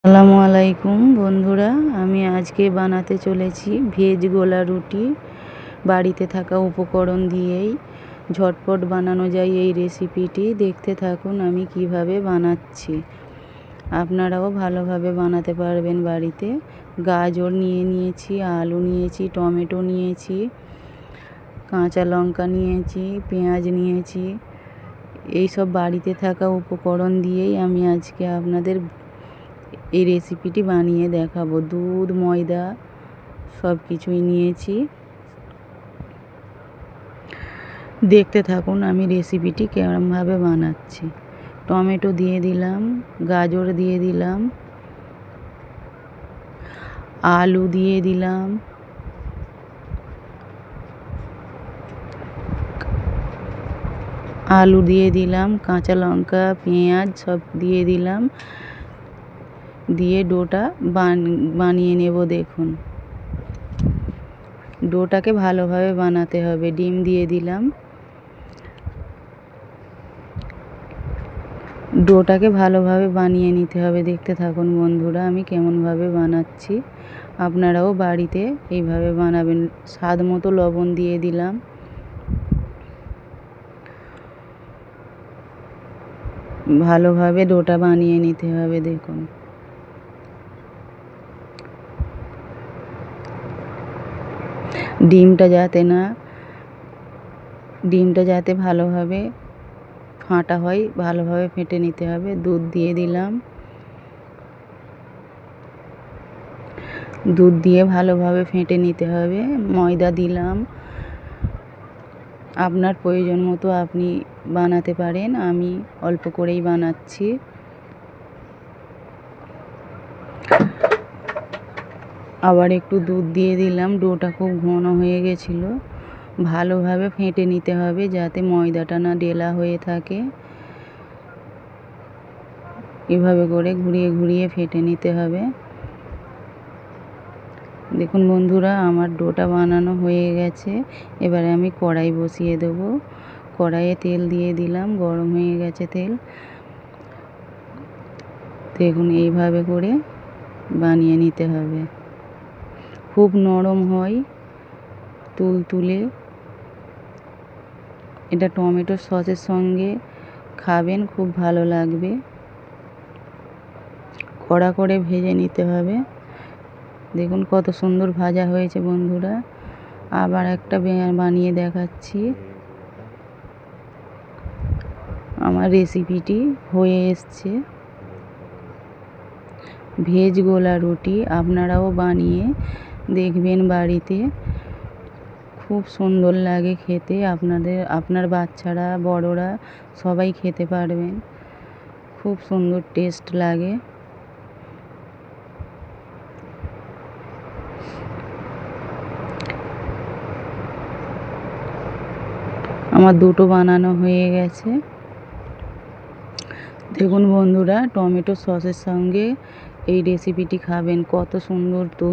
আসসালামু আলাইকুম বন্ধুরা, আমি আজকে বানাতে চলেছি ভেজ গোলা রুটি। বাড়িতে থাকা উপকরণ দিয়েই ঝটপট বানানো যায় এই রেসিপিটি। দেখতে থাকুন আমি কিভাবে বানাচ্ছি। আপনারাও ভালোভাবে বানাতে পারবেন বাড়িতে। গাজর নিয়েছি, আলু নিয়েছি, টমেটো নিয়েছি, কাঁচা লঙ্কা নিয়েছি, পেঁয়াজ নিয়েছি। এইসব বাড়িতে থাকা উপকরণ দিয়েই আমি আজকে আপনাদের এই রেসিপিটি বানিয়ে দেখাবো। দুধ, ময়দা সব কিছুই নিয়েছি। দেখতে থাকুন আমি রেসিপিটি কেমনভাবে বানাচ্ছি। টমেটো দিয়ে দিলাম, গাজর দিয়ে দিলাম, আলু দিয়ে দিলাম, কাঁচা লঙ্কা, পেঁয়াজ সব দিয়ে দিলাম। দিয়ে ডোটা বানিয়ে নেব। দেখুন ডোটাকে ভালোভাবে বানাতে হবে। ডিম দিয়ে দিলাম। ডোটাকে ভালোভাবে বানিয়ে নিতে হবে। দেখতে থাকুন বন্ধুরা আমি কেমনভাবে বানাচ্ছি। আপনারাও বাড়িতে এইভাবে বানাবেন। স্বাদ মতো লবণ দিয়ে দিলাম। ভালোভাবে ডোটা বানিয়ে নিতে হবে। দেখুন ডিমটা যাতে ভালোভাবে ফাটা হয়, ভালোভাবে ফেটে নিতে হবে। দুধ দিয়ে দিলাম। দুধ দিয়ে ভালোভাবে ফেটে নিতে হবে। ময়দা দিলাম। আপনার প্রয়োজন মতো আপনি বানাতে পারেন। আমি অল্প করেই বানাচ্ছি। আবার একটু দুধ দিয়ে দিলাম। ডোটা খুব ঘন হয়ে গেছিলো। ভালোভাবে ফেটে নিতে হবে যাতে ময়দাটা না ঢেলা হয়ে থাকে। এভাবে করে ঘুরিয়ে ঘুরিয়ে ফেটে নিতে হবে। দেখুন বন্ধুরা আমার ডোটা বানানো হয়ে গেছে। এবারে আমি কড়াই বসিয়ে দেবো। কড়াইয়ে তেল দিয়ে দিলাম। গরম হয়ে গেছে তেল। দেখুন এইভাবে করে বানিয়ে নিতে হবে। খুব নরম হয়, তুলতুলে। এটা টমেটো সসের সঙ্গে খাবেন, খুব ভালো লাগবে। কড়া করে ভেজে নিতে হবে। দেখুন কত সুন্দর ভাজা হয়েছে বন্ধুরা। আবার একটা বানিয়ে দেখাচ্ছি। আমার রেসিপিটি হয়ে এসছে। ভেজ গোলা রুটি আপনারাও বানিয়ে দেখবেন বাড়িতে। খুব সুন্দর লাগে খেতে। আপনার বাচ্চারা, বড়রা সবাই খেতে পারবেন। খুব সুন্দর টেস্ট লাগে। আমার দুটো বানানো হয়ে গেছে। দেখুন বন্ধুরা টমেটো সসের সঙ্গে এই রেসিপিটি খাবেন, কত সুন্দর। তো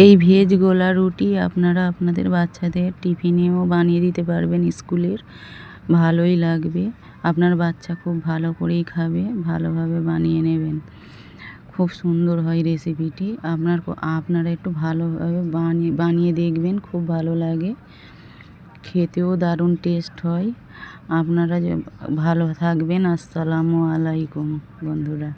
এই ভেজ গোলা রুটি আপনারা আপনাদের বাচ্চাদের টিফিনেও বানিয়ে দিতে পারবেন স্কুলের। ভালোই লাগবে। আপনার বাচ্চা খুব ভালো করেই খাবে। ভালোভাবে বানিয়ে নেবেন। খুব সুন্দর হয় রেসিপিটি। আপনারা একটু ভালোভাবে বানিয়ে দেখবেন, খুব ভালো লাগে। খেতেও দারুণ টেস্ট হয়। আপনারা ভালো থাকবেন। আসসালামু আলাইকুম বন্ধুরা।